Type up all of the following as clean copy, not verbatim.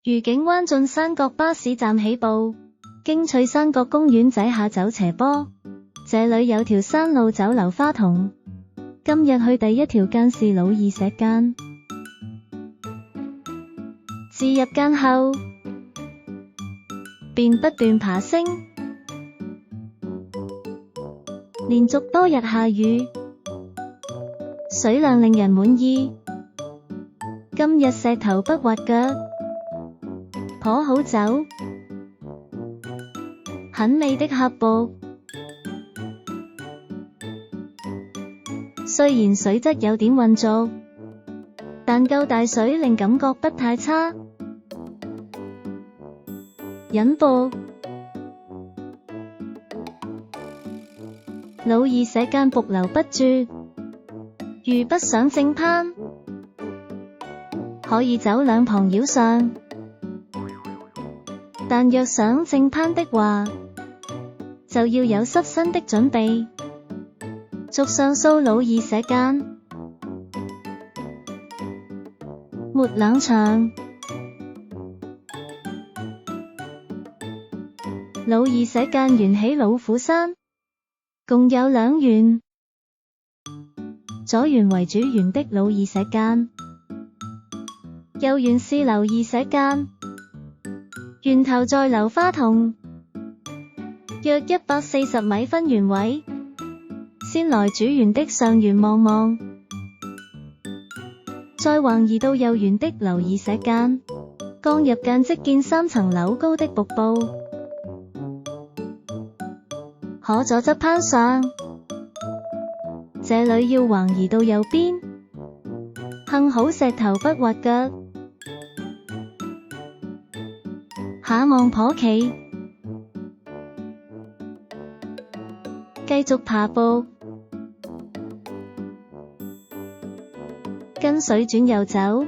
愉景灣進山角巴士站起步，經翠山角公園仔下走斜坡，這裏有條山路走流花筒。今日去第一條澗是老二石澗。自入澗後，便不斷爬升，連續多日下雨，水量令人滿意。今日石頭不滑腳，頗好走，很美的峽谷。雖然水質有點渾濁，但夠大水令感覺不太差。引步，老二石澗伏流不絕，如不想正攀，可以走兩旁繞上，但若想正攀的話，就要有濕身的準備。續上數老二石澗，沒冷場。老二石澗緣起老虎山，共有兩緣，左緣為主緣的老二石澗，右緣是流二石澗，源頭在流花筒，約140米分緣位。先來主緣的上緣望望，再橫移到右緣的流二石澗，剛入澗即見3層樓高的瀑布，可左側攀上，這裏要橫移到右邊，幸好石頭不滑腳，下望頗奇，繼續爬步，跟水轉右走，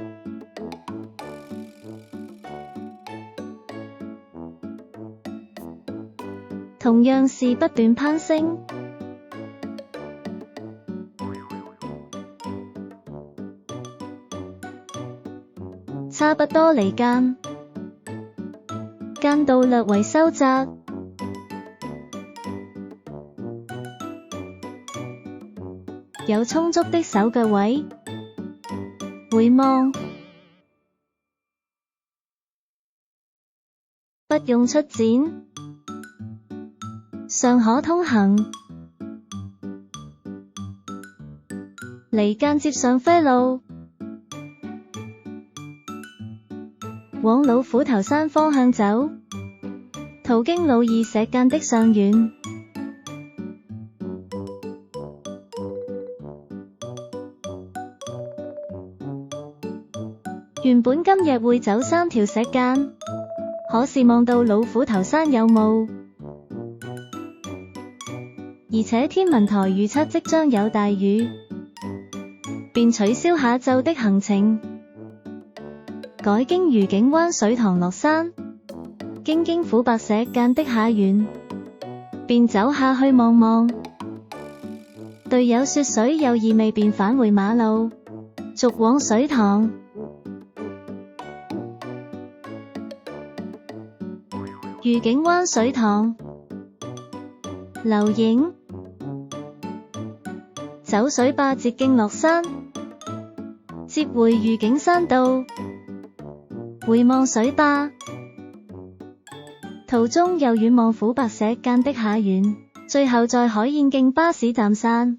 同樣是不斷攀升，差不多離澗，澗道略為收窄，有充足的手腳位。回望，不用出展，尚可通行。離澗接上啡路，往老虎頭山方向走，途經老二石澗的上緣。原本今日會走3條石澗，可是望到老虎頭山有霧，而且天文台預測即將有大雨，便取消下晝的行程，改經愉景灣水塘落山，經虎白石澗的下緣，便走下去望望。隊友說水有異味，便返回馬路，續往水塘。愉景灣水塘留影，走水壩捷徑落山，接回愉景山道，回望水壩，途中又遠望虎白石澗的下緣，最後在海燕徑巴士站散。